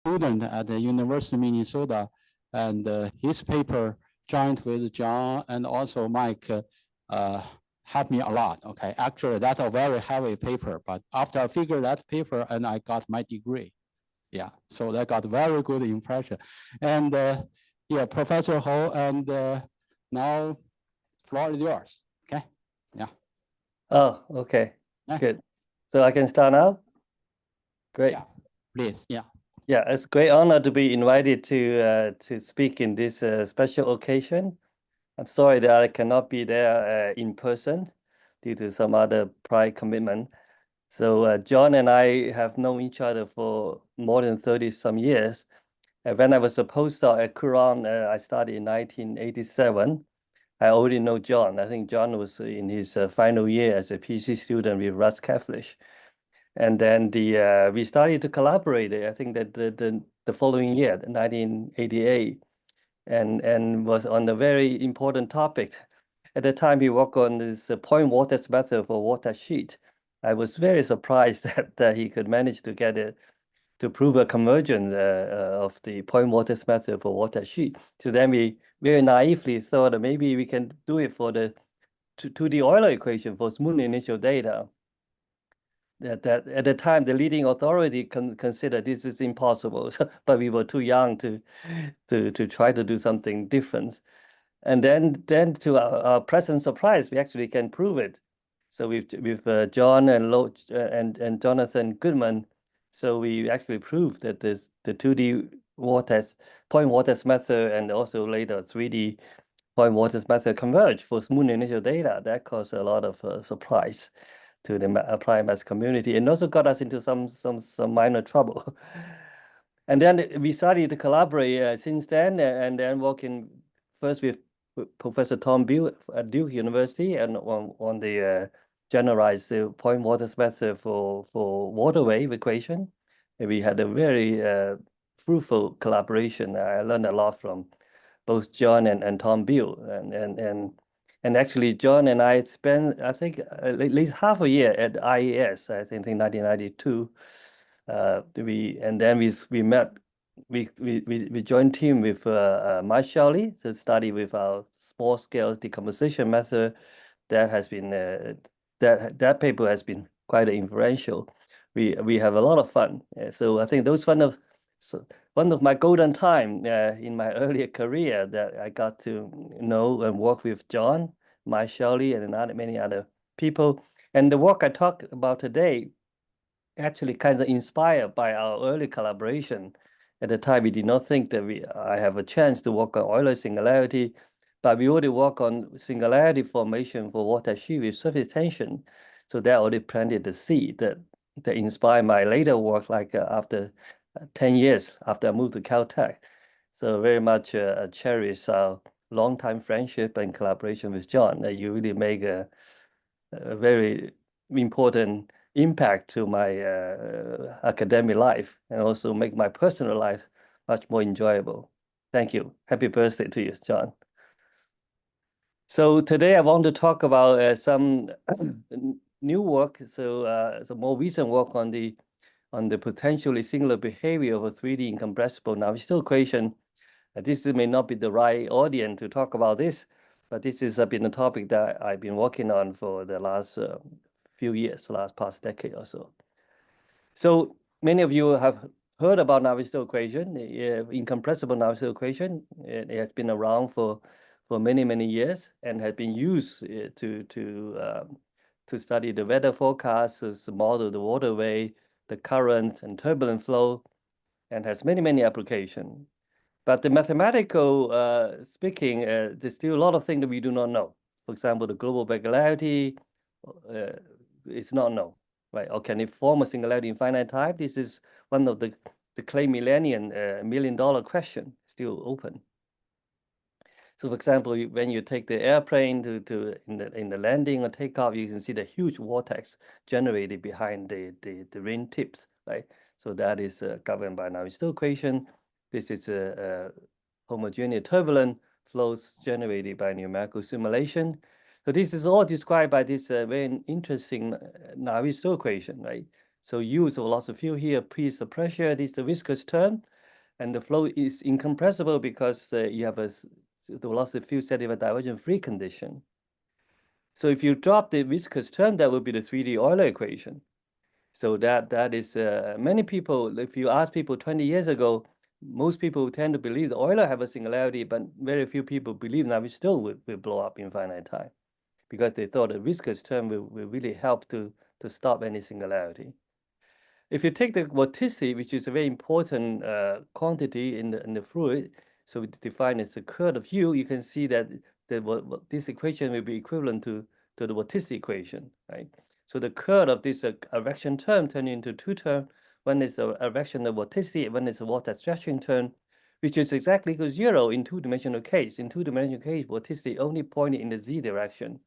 student at the University of Minnesota, and his paper joined with John and also Mike helped me a lot. Okay, actually that's a very heavy paper, but after I figured that paper and I got my degree. Yeah, so that got very good impression. And yeah, Professor Ho, and now floor is yours. Okay, yeah. Oh, okay, good. So I can start now? Great. Yeah, please, yeah. Yeah, it's a great honor to be invited to speak in this special occasion. I'm sorry that I cannot be there in person due to some other prior commitment. So John and I have known each other for more than 30 some years. When I was a postdoc at Quran, I started in 1987. I already know John. I think John was in his final year as a PhD student with Russ Cavendish. And then we started to collaborate. I think that the following year, 1988, and was on a very important topic. At the time, we worked on this point vortex method for water sheet. I was very surprised that he could manage to get it to prove a convergence of the point vortex method for water sheet. So then we very naively thought that maybe we can do it for the 2D Euler equation for smooth initial data. That at the time the leading authority considered this is impossible, but we were too young to try to do something different. And then to our present surprise, we actually can prove it. So with John and Jonathan Goodman, so we actually proved that the 2D vortex point vortex method and also later 3D point vortex method converge for smooth initial data. That caused a lot of surprise to the applied math community, and also got us into some minor trouble. And then we started to collaborate since then, and then working first with Professor Tom Beal at Duke University and on the generalized point vortex method for water wave equation. And we had a very fruitful collaboration. I learned a lot from both John and Tom Beal, and actually, John and I spent, I think, at least half a year at IES. I think in 1992. We met. We joined team with Mike Shelley to study with our small scale decomposition method. That has been that paper has been quite influential. We have a lot of fun. So I think those one of my golden time in my earlier career that I got to know and work with John, Mike Shelley, and many other people. And the work I talk about today actually kind of inspired by our early collaboration. At the time, we did not think that I have a chance to work on Euler singularity, but we already work on singularity formation for water sheet with surface tension. So that already planted the seed that inspired my later work, like after 10 years after I moved to Caltech. So very much cherish our long-time friendship and collaboration with John. You really make a very important impact to my academic life and also make my personal life much more enjoyable. Thank you. Happy birthday to you, John. So today I want to talk about some new work. So some more recent work on the potentially singular behavior of a 3D incompressible Navier-Stokes equation. This may not be the right audience to talk about this, but this has been a topic that I've been working on for the last few years, past decade or so. So many of you have heard about Navier-Stokes equation, incompressible Navier-Stokes equation. It has been around for many years and has been used to study the weather forecasts, to model the waterway, the current and turbulent flow, and has many applications. But the mathematical speaking, there's still a lot of things that we do not know. For example, the global regularity is not known, right? Or can it form a singularity in finite time? This is one of the clay millennium million-dollar question still open. So, for example, when you take the airplane in the landing or takeoff, you can see the huge vortex generated behind the ring tips, right? So that is governed by Navier-Stokes equation. This is a homogeneous turbulent flows generated by numerical simulation. So this is all described by this very interesting Navier-Stokes equation, right? So U is the velocity field here, P is the pressure, this is the viscous term, and the flow is incompressible because you have the velocity field set in a divergent free condition. So if you drop the viscous term, that would be the 3D Euler equation. So that is, many people, if you ask people 20 years ago, most people tend to believe the Euler have a singularity, but very few people believe Navier-Stokes will blow up in finite time, because they thought the viscous term will really help to stop any singularity. If you take the vorticity, which is a very important quantity in the fluid, so we define as the curl of U, you can see that this equation will be equivalent to the vorticity equation, right? So the curl of this advection term turn into two terms. One is a advection of vorticity, one is a vortex stretching term, which is exactly equal to 0 in two-dimensional case. In two-dimensional case, vorticity only pointing in the z direction.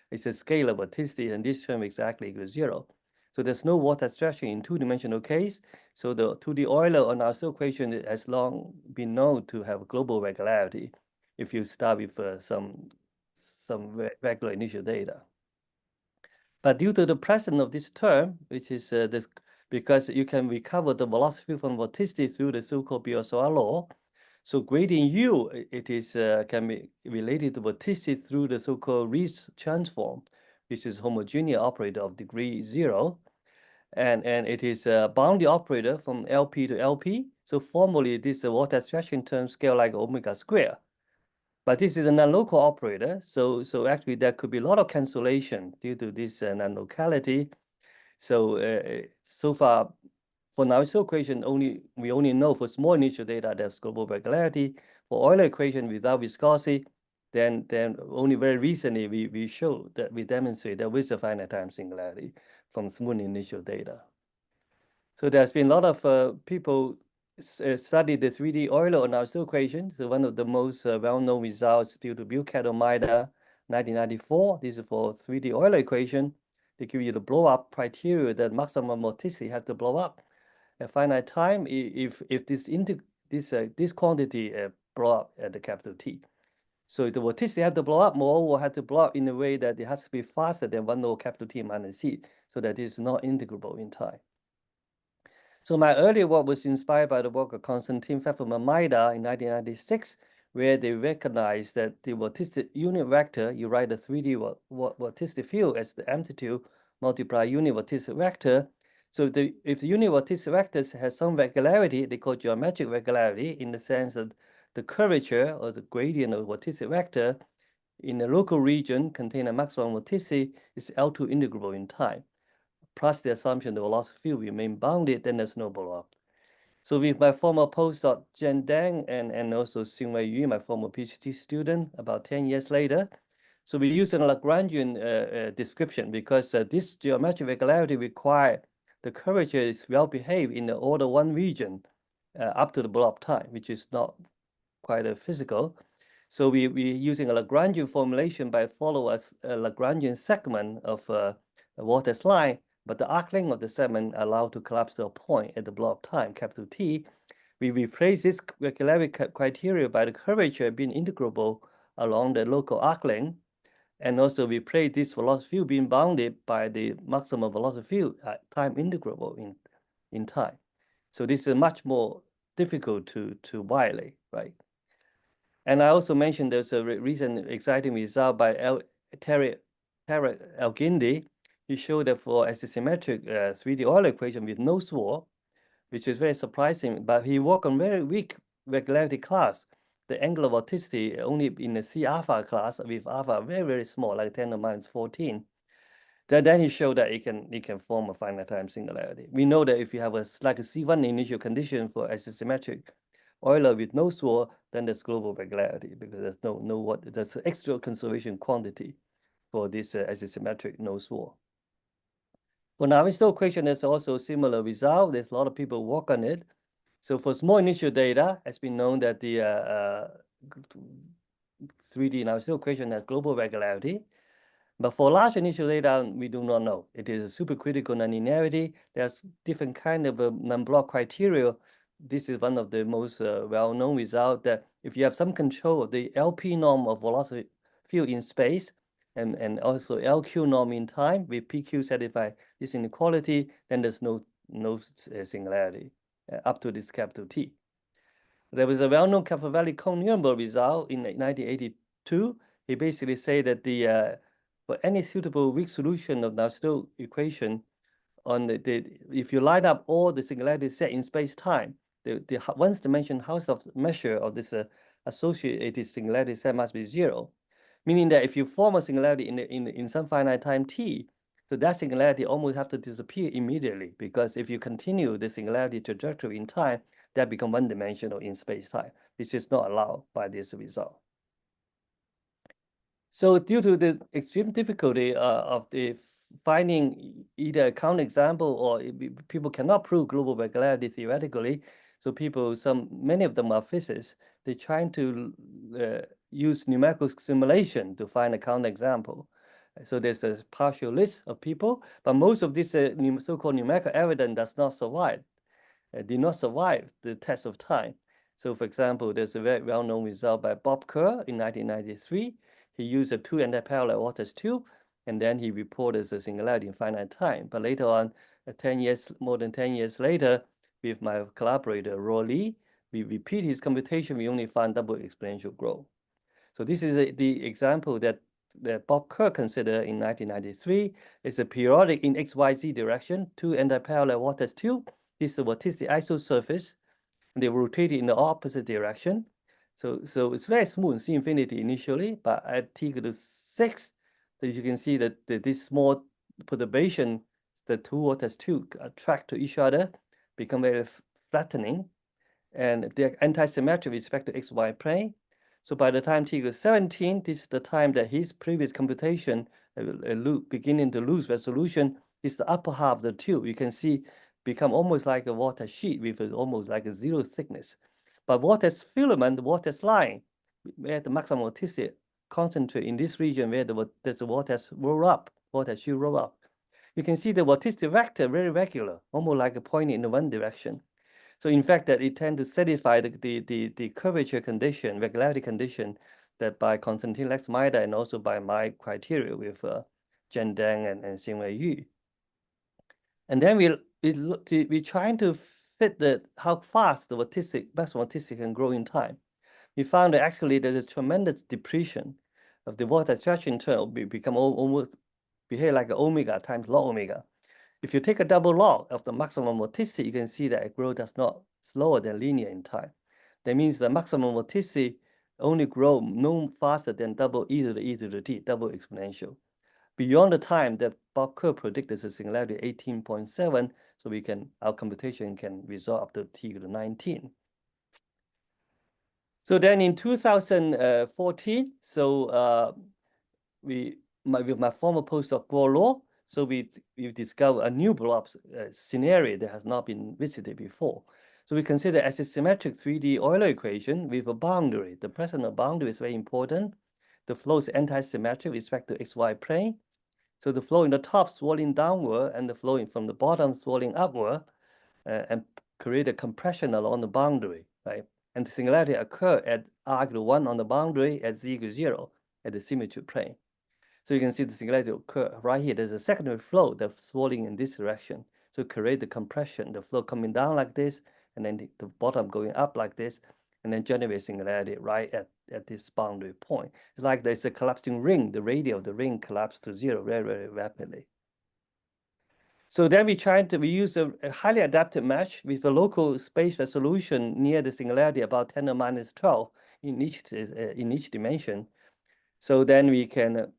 It's a scalar vorticity, and this term exactly equals 0. So there's no vortex stretching in two-dimensional case. So the 2D Euler or Navier-Stokes equation has long been known to have global regularity if you start with some regular initial data. But due to the presence of this term, which is this, because you can recover the velocity field from vorticity through the so-called Biot-Savart law. So gradient U, it is can be related to vorticity through the so-called Riesz transform, which is homogeneous operator of degree 0. And it is a boundary operator from LP to LP. So formally, this vortex stretching term scale like omega square. But this is a non-local operator, so actually there could be a lot of cancellation due to this non-locality. So so far, for Navier-Stokes equation, we only know for small initial data there's global regularity. For Euler equation without viscosity, then only very recently we demonstrate that with a finite time singularity from smooth initial data. So there's been a lot of people studied the 3D Euler on Navier-Stokes equation. So one of the most well-known results due to Buchanan-Maida, 1994. This is for 3D Euler equation. They give you the blow-up criteria that maximum vorticity have to blow up at finite time if this quantity blow up at the capital T. So the vorticity have to blow up more, or have to blow up in a way that it has to be faster than 1 over capital T minus C, so that it is not integrable in time. So my earlier work was inspired by the work of Konstantin Pfefferman-Maida in 1996, where they recognized that the vorticity unit vector, you write the 3D vorticity field as the amplitude multiply unit vorticity vector. So if the unit vorticity vector has some regularity, they call geometric regularity, in the sense that the curvature or the gradient of vorticity vector in the local region contain a maximum vorticity is L2 integrable in time, plus the assumption the velocity field remain bounded, then there's no blow-up. So with my former postdoc, Jen Deng, and also Xinwei Yu, my former PhD student, about 10 years later, so we're using a Lagrangian description because this geometric regularity require the curvature is well behaved in the order 1 region up to the blow-up time, which is not quite physical. So we're using a Lagrangian formulation by follow a Lagrangian segment of a vortex line, but the arc length of the segment allowed to collapse to a point at the blow-up time, capital T. We replace this regularity criteria by the curvature being integrable along the local arc length, and also we replace this velocity field being bounded by the maximum velocity field time integrable in time. So this is much more difficult to violate, right? And I also mentioned there's a recent exciting result by Tarek El-Guindi. He showed that for axisymmetric 3D Euler equation with no swirl, which is very surprising, but he worked on very weak regularity class, the angular vorticity only in the C alpha class with alpha very, very small, like 10 to the minus 14. Then he showed that it can form a finite time singularity. We know that if you have a C1 initial condition for axisymmetric Euler with no swirl, then there's global regularity because there's an extra conservation quantity for this axisymmetric no swirl. For Navier-Stokes equation, there's also a similar result. There's a lot of people work on it. So for small initial data, it's been known that the 3D Navier-Stokes equation has global regularity. But for large initial data, we do not know. It is a supercritical nonlinearity. There's different kind of non-block criteria. This is one of the most well-known results that if you have some control of the LP norm of velocity field in space, and also LQ norm in time with PQ satisfy this inequality, then there's no singularity up to this capital T. There was a well-known Cavalli-Cohn-Nuremberg result in 1982. He basically said that for any suitable weak solution of Navier-Stokes equation, if you line up all the singularity set in space-time, the one-dimensional house of measure of this associated singularity set must be 0, meaning that if you form a singularity in some finite time t, so that singularity almost have to disappear immediately, because if you continue the singularity trajectory in time, that become one-dimensional in space-time. This is not allowed by this result. So due to the extreme difficulty of the finding either a counterexample or people cannot prove global regularity theoretically, so many of them are physicists, they're trying to use numerical simulation to find a counterexample. So there's a partial list of people, but most of this so-called numerical evidence did not survive the test of time. So for example, there's a very well-known result by Bob Kerr in 1993. He used a 2 antiparallel vortex tube, and then he reported a singularity in finite time. But later on, more than 10 years later, with my collaborator, Roy Lee, we repeat his computation, we only found double exponential growth. So this is the example that Bob Kerr considered in 1993. It's a periodic in XYZ direction, 2 antiparallel vortex tube. This is the vorticity isosurface, and they rotated in the opposite direction. So it's very smooth, C infinity initially, but at t equal to 6, that you can see that this small perturbation, the 2 vortex tube attract to each other, become very flattening, and they're anti-symmetric with respect to XY plane. So by the time t equals 17, this is the time that his previous computation beginning to lose resolution. Is the upper half of the tube. You can see become almost like a vortex sheet with almost like a 0 thickness. But vortex filament, vortex line, where the maximum vorticity concentrate in this region where there's a vortex sheet roll up. You can see the vorticity vector very regular, almost like a pointing in one direction. So in fact, that it tends to satisfy the curvature condition, regularity condition, that by Konstantin Lex-Maida and also by my criteria with Zhen Deng and Xinwei Yu. And then we're trying to fit how fast the maximum vorticity can grow in time. We found that actually there's a tremendous depletion of the vortex stretching term, become almost behave like an omega times log omega. If you take a double log of the maximum vorticity, you can see that it grows does not slower than linear in time. That means the maximum vorticity only grow no faster than double e to the t, double exponential. Beyond the time that Bob Kerr predicted a singularity 18.7, so our computation can resolve up to t equal to 19. So then in 2014, with my former postdoc Guo Luo, so we discovered a new blob scenario that has not been visited before. So we consider as a symmetric 3D Euler equation with a boundary. The presence of boundary is very important. The flow is anti-symmetric with respect to XY plane. So the flow in the top swirling downward and the flow from the bottom swirling upward and create a compression along the boundary, right? And the singularity occur at r equal to 1 on the boundary at z equal to 0 at the symmetry plane. So you can see the singularity occur right here. There's a secondary flow that's swirling in this direction. So create the compression, the flow coming down like this, and then the bottom going up like this, and then generate singularity right at this boundary point. It's like there's a collapsing ring. The radius of the ring collapses to 0 very, very rapidly. So then we use a highly adaptive mesh with a local space resolution near the singularity about 10 to the minus 12 in each dimension. So then we can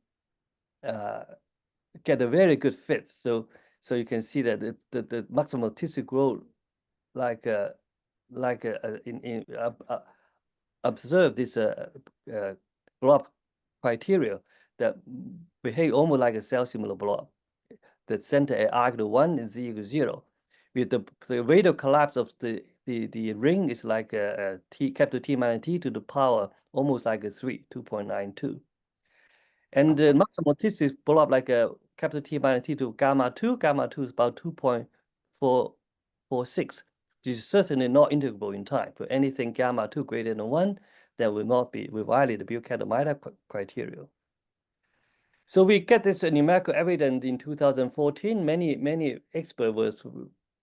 get a very good fit. So you can see that the maximal tissue growth observe this blob criteria that behave almost like a cell similar blob. The center at r equal to 1 and z equal to 0. With the radial collapse of the ring is like a capital T minus T to the power almost like a 2.92. And the maximum vorticity is blow up like a capital T minus T to gamma 2. Gamma 2 is about 2.446, which is certainly not integrable in time. For anything gamma 2 greater than 1, that will violate the Buchanan-Maida criteria. So we get this numerical evidence in 2014. Many experts were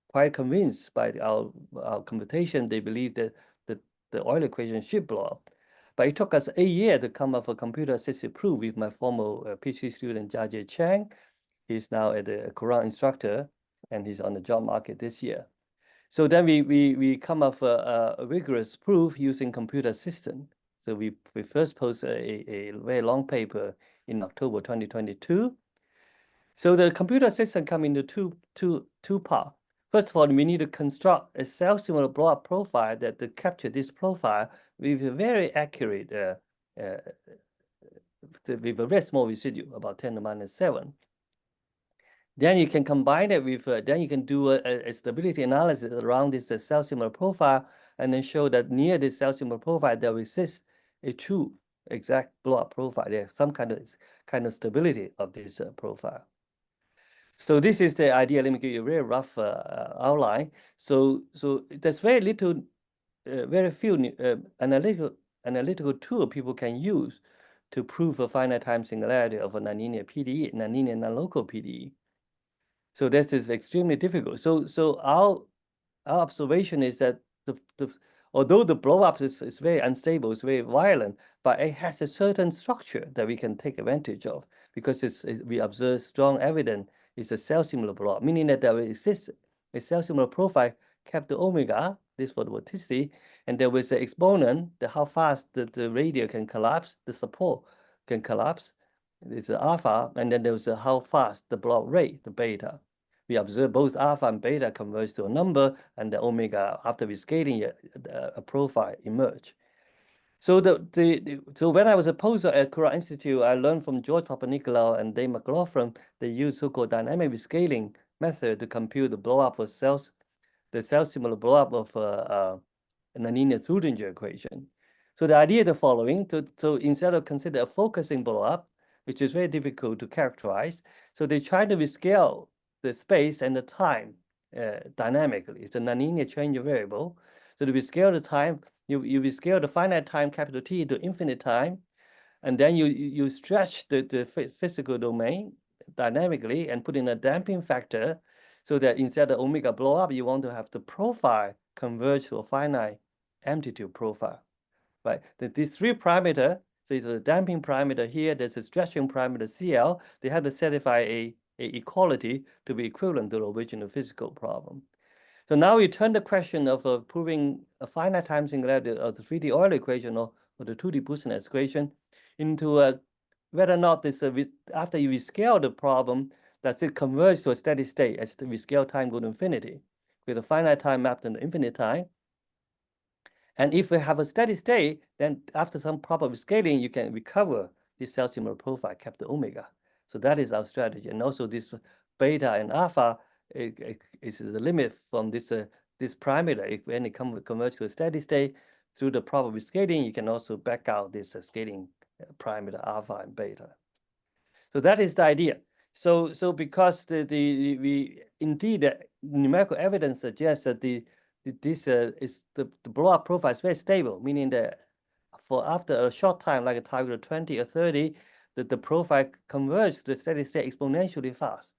quite convinced by our computation. They believe that the Euler equation should blow up. But it took us a year to come up with a computer-assisted proof with my former PhD student, Jia Chang. He's now a Quran instructor, and he's on the job market this year. So then we come up with a rigorous proof using computer system. So we first posted a very long paper in October 2022. So the computer system come into two parts. First of all, we need to construct a cell-similar blow-up profile that to capture this profile with a very accurate, with a very small residue, about 10 to the -7. Then you can combine it with, then you can do a stability analysis around this cell-similar profile, and then show that near this cell-similar profile, there exists a true exact blow-up profile. There's some kind of stability of this profile. So this is the idea. Let me give you a very rough outline. So there's very little, very few analytical tool people can use to prove a finite time singularity of a nonlinear PDE, nonlinear non-local PDE. So this is extremely difficult. So our observation is that although the blow-up is very unstable, it's very violent, but it has a certain structure that we can take advantage of, because we observe strong evidence it's a cell-similar blow-up, meaning that there exists a cell-similar profile capital omega, this for the vorticity, and there was an exponent, how fast the radius can collapse, the support can collapse. It's alpha, and then there's how fast the blow-up rate, the beta. We observe both alpha and beta converge to a number, and the omega, after rescaling, a profile emerge. So so when I was a postdoc at Quran Institute, I learned from George Papanikolaou and Dave McLaughlin. They use so-called dynamic rescaling method to compute the blow-up of cells, the cell-similar blow-up of a nonlinear Schrödinger equation. So the idea is the following: so instead of consider a focusing blow-up, which is very difficult to characterize, so they try to rescale the space and the time dynamically. It's a nonlinear change variable. So to rescale the time, you rescale the finite time capital T to infinite time, and then you stretch the physical domain dynamically and put in a damping factor, so that instead of omega blow up, you want to have the profile converge to a finite amplitude profile, right? These three parameters, so it's a damping parameter here, there's a stretching parameter CL, they have to satisfy a equality to be equivalent to the original physical problem. So now we turn the question of proving a finite time singularity of the 3D Euler equation or the 2D Boussinesq equation into whether or not this after you rescale the problem, does it converge to a steady state as the rescale time go to infinity with a finite time mapped into infinite time. And if we have a steady state, then after some proper rescaling, you can recover this cell-similar profile capital omega. So that is our strategy. And also this beta and alpha is the limit from this parameter. When it converges to a steady state through the proper rescaling, you can also back out this scaling parameter alpha and beta. So that is the idea. So because we indeed numerical evidence suggests that the blow-up profile is very stable, meaning that for after a short time, like a target of 20 or 30, that the profile converges to the steady state exponentially fast.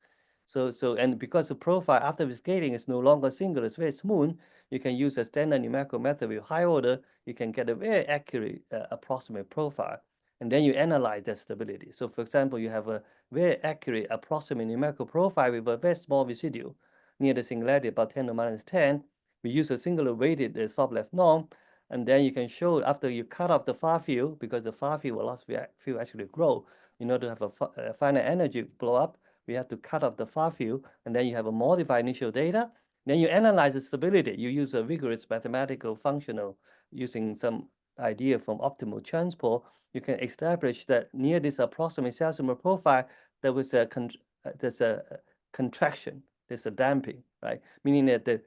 And because the profile after rescaling is no longer singular, it's very smooth, you can use a standard numerical method with high order, you can get a very accurate approximate profile. And then you analyze that stability. So for example, you have a very accurate approximate numerical profile with a very small residue near the singularity, about 10 to the -10. We use a singular weighted soft left norm, and then you can show after you cut off the far field, because the far field velocity field actually grow. In order to have a finite energy blow up, we have to cut off the far field, and then you have a modified initial data. Then you analyze the stability. You use a rigorous mathematical functional using some idea from optimal transport. You can establish that near this approximate cell-similar profile, there was there's a contraction, there's a damping, right? Meaning that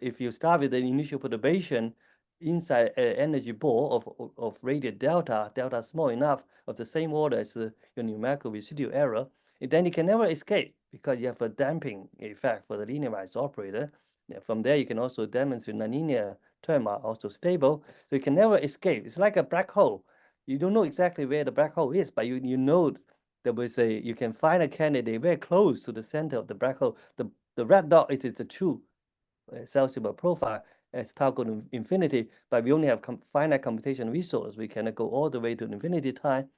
if you start with the initial perturbation inside an energy ball of radius delta small enough of the same order as your numerical residual error, then you can never escape because you have a damping effect for the linearized operator. From there, you can also demonstrate nonlinear terms are also stable, so you can never escape. It's like a black hole. You don't know exactly where the black hole is, but you know that will say you can find a candidate very close to the center of the black hole. The red dot is the true self-similar profile as tau go to infinity, but we only have finite computation resource. We cannot go all the way to infinity time,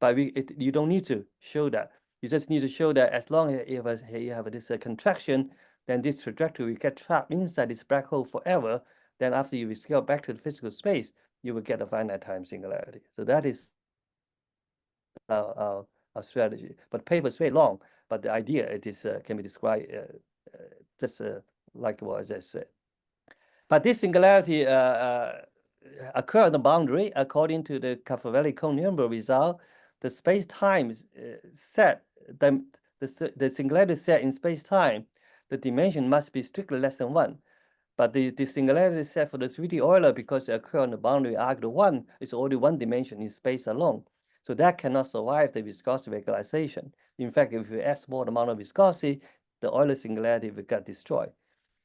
but you don't need to show that. You just need to show that as long as you have this contraction, then this trajectory will get trapped inside this black hole forever. Then after you scale back to the physical space, you will get a finite time singularity. So that is our strategy. But paper is very long, but the idea it is can be described just like what I just said. But this singularity occur on the boundary according to the Caffarelli-Cohn-Nirenberg result. The space-time set, the singularity set in space-time, the dimension must be strictly less than 1. But the singularity set for the 3D Euler, because it occurs on the boundary arc 1, is only 1 dimension in space alone. So that cannot survive the viscosity regularization. In fact, if you add small amount of viscosity, the Euler singularity will get destroyed.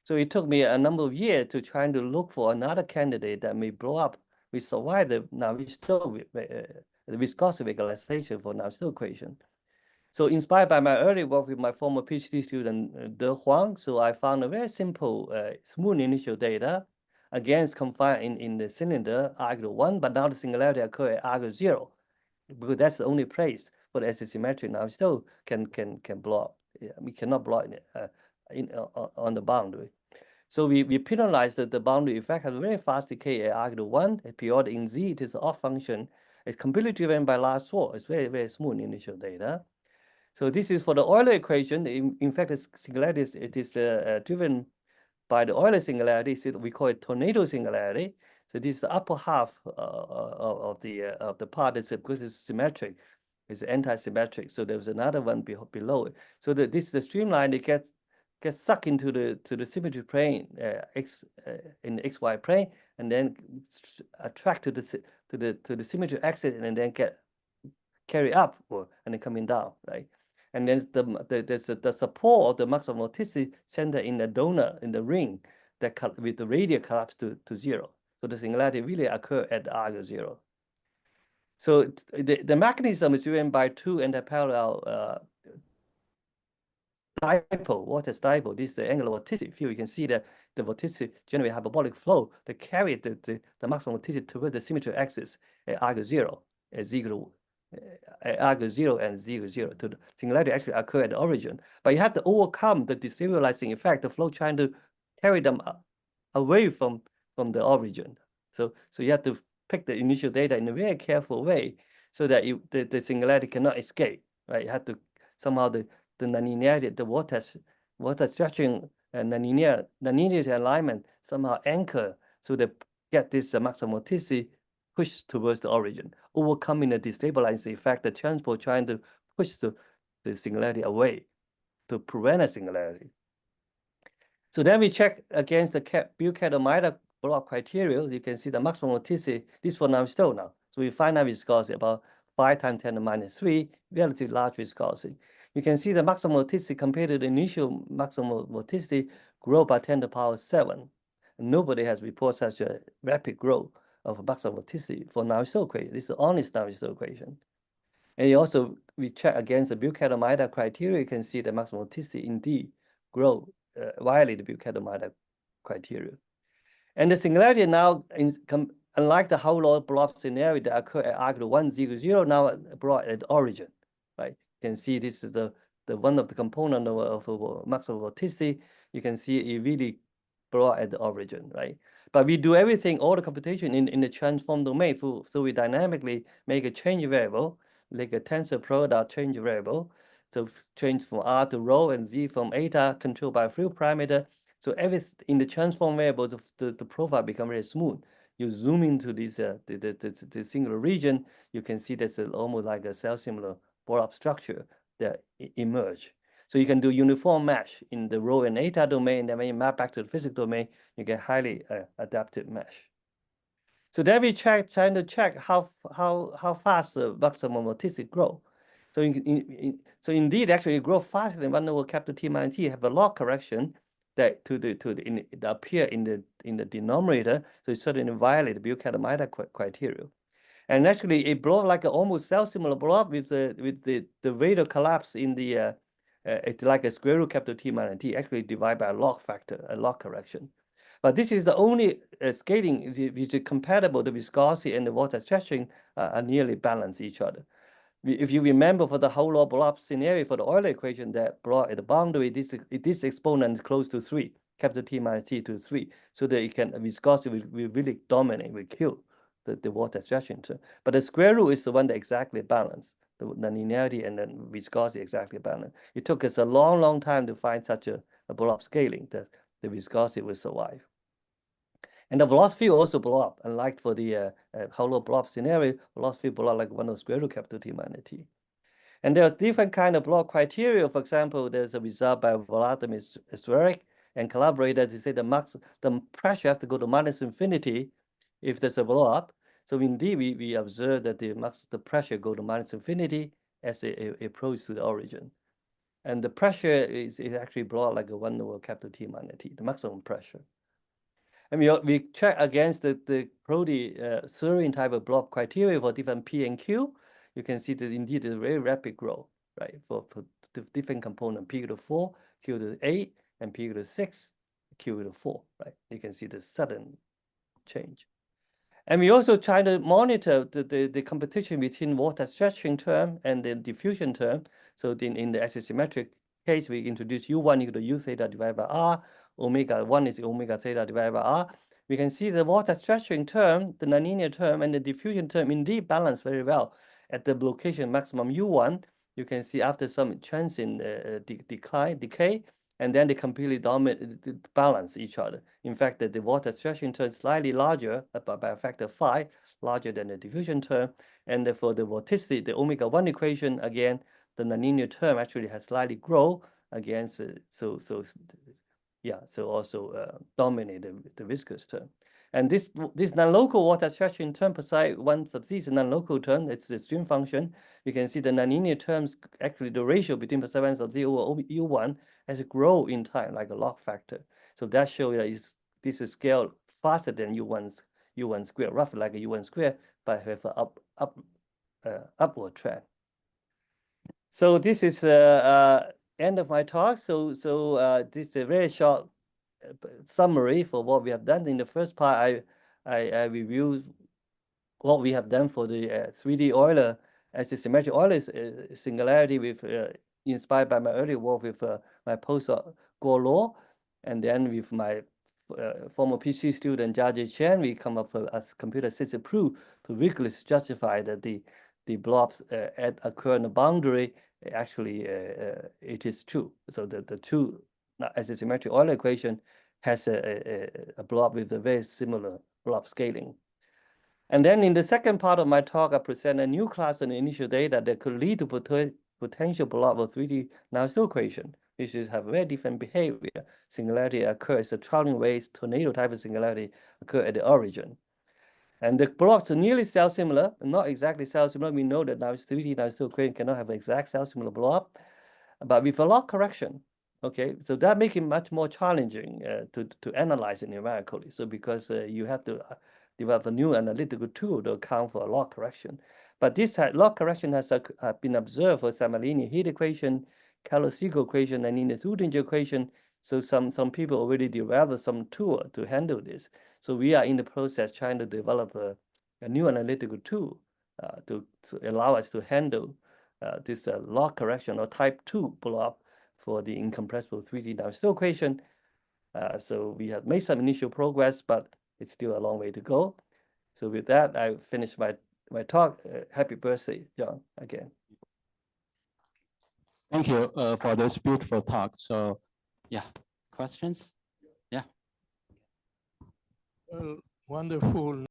So it took me a number of years to try to look for another candidate that may blow up. We survived the Navier-Stokes the viscosity regularization for Navier-Stokes equation. So inspired by my early work with my former PhD student, De Huang, so I found a very simple, smooth initial data. Again, it's confined in the cylinder, arc 1, but now the singularity occurs at arc 0, because that's the only place for the asymmetric Navier-Stokes can blow up. Yeah, we cannot blow it on the boundary. So we penalize the boundary effect has a very fast decay at arc 1, a periodic in Z, it is an off function. It's completely driven by large swarm. It's very, very smooth initial data. So this is for the Euler equation. In fact, the singularity it is driven by the Euler singularity. So we call it tornado singularity. So this is the upper half of the part because it's symmetric. It's anti-symmetric. So there's another one below it. So this is the streamline. It gets sucked into the symmetry plane in the XY plane, and then attract to the symmetry axis, and then get carry up and then coming down, right? And then there's the support of the maximum vorticity center in the donor in the ring that with the radial collapse to 0. So the singularity really occur at arc 0. So the mechanism is driven by 2 antiparallel dipole, vortex dipole. This is the angular vorticity field. You can see that the vorticity generate hyperbolic flow that carry the maximum vorticity towards the symmetry axis at arc 0 at arc 0 and z 0. To the singularity actually occur at the origin, but you have to overcome the destabilizing effect, the flow trying to carry them away from the origin. So you have to pick the initial data in a very careful way so that the singularity cannot escape, right? You have to somehow the nonlinearity, the vortex stretching and nonlinearity alignment somehow anchor so they get this maximum vorticity push towards the origin, overcoming the destabilizing effect, the transport trying to push the singularity away to prevent a singularity. So then we check against the Buchanan-Maida block criteria. You can see the maximum vorticity, this for Navier-Stokes now. So we find out viscosity about 5 times 10 to the minus 3, relatively large viscosity. You can see the maximum vorticity compared to the initial maximum vorticity grow by 10 to the power 7. And nobody has reported such a rapid growth of maximum vorticity for Navier-Stokes equation. This is the honest Navier-Stokes equation. And also, we check against the Buchanan-Maida criteria, you can see the maximum vorticity indeed grow violate the Buchanan-Maida criteria. And the singularity now, unlike the Howell blob scenario that occur at arc 1, 0, 0, now brought at the origin, right? You can see this is the one of the component of maximum vorticity. You can see it really brought at the origin, right? But we do everything, all the computation in the transform domain. So we dynamically make a change variable, like a tensor product change variable. So change from R to rho and Z from eta controlled by a few parameter. So everything in the transform variable, the profile become very smooth. You zoom into this the singular region, you can see there's almost like a cell-similar blob structure that emerge. So you can do uniform mesh in the rho and eta domain. Then when you map back to the physical domain, you get highly adaptive mesh. So then we trying to check how fast the maximum vorticity grow. So so indeed, actually, it grow faster than 1 over capital T minus T. Have a log correction that appear in the denominator. So it certainly violate the Buchanan-Maida criteria. And actually, it blow like an almost cell-similar blob with the rate of collapse in the it's like a square root capital T minus T, actually divided by a log factor, a log correction. But this is the only scaling which is compatible. The viscosity and the vortex stretching are nearly balance each other. If you remember for the whole law blob scenario for the Euler equation, that blob at the boundary, this exponent is close to 3, capital T minus T to 3, so that it can viscosity will really dominate, will kill the vortex stretching term. But the square root is the one that exactly balanced. The linearity and then viscosity exactly balanced. It took us a long, long time to find such a blob scaling that the viscosity will survive. And the velocity field also blow up, unlike for the hollow blob scenario, velocity field blow up like 1 over square root capital T minus T. And there's different kind of blob criteria. For example, there's a result by Vladimir Zwerek and collaborators. They say the pressure has to go to minus infinity if there's a blow up. So indeed, we observe that the pressure go to minus infinity as it approaches to the origin. And the pressure is actually blow up like a 1 over capital T minus T, the maximum pressure. And we check against the Serine type of blob criteria for different P and Q. You can see that indeed there's very rapid growth, right? For the different component, P to the 4, Q to the 8, and P to the 6, Q to the 4, right? You can see the sudden change. And we also try to monitor the competition between vortex stretching term and the diffusion term. So in the axisymmetric case, we introduce U1 equal to U theta divided by R. Omega 1 is omega theta divided by R. We can see the vortex stretching term, the nonlinear term, and the diffusion term indeed balance very well. At the location maximum U1, you can see after some transient decay, and then they completely balance each other. In fact, the vortex stretching term is slightly larger, by a factor of 5, larger than the diffusion term. And for the vorticity, the omega 1 equation, again, the nonlinear term actually has slightly grow against, so also dominate the viscous term. And this non-local vortex stretching term, psi 1 sub z is a non-local term. It's the stream function. You can see the nonlinear terms, actually the ratio between psi 1 sub z over U1 has grow in time like a log factor. So that shows that this is scaled faster than U1 square, roughly like a U1 square, but have an upward trend. So this is end of my talk. So this is a very short summary for what we have done. In the first part, I reviewed what we have done for the 3D Euler as a symmetric Euler singularity with inspired by my earlier work with my postdoc Guo Luo, and then with my former PhD student Jia Chen, we come up with a computer-assisted proof to rigorously justify that the blobs occur in the boundary. Actually, it is true. So the two as a symmetric Euler equation has a blob with a very similar blob scaling. And then in the second part of my talk, I present a new class of initial data that could lead to potential blob of 3D Navier-Stokes equation, which is have very different behavior. Singularity occurs, the traveling waves, tornado type of singularity occur at the origin. And the blobs are nearly cell-similar, not exactly cell-similar. We know that 3D Navier-Stokes equation cannot have an exact cell-similar blob, but with a log correction. Okay, so that makes it much more challenging to analyze it numerically. So because you have to develop a new analytical tool to account for a log correction. But this log correction has been observed for some linear heat equation, Kalos-Segal equation, and linear Schrödinger equation. So some people already developed some tool to handle this. So we are in the process trying to develop a new analytical tool to allow us to handle this log correction or type 2 blob for the incompressible 3D Navier-Stokes equation. So we have made some initial progress, but it's still a long way to go. So with that, I finish my talk. Happy birthday, John, again. Thank you for this beautiful talk. So yeah, questions? Yeah. Well, wonderful.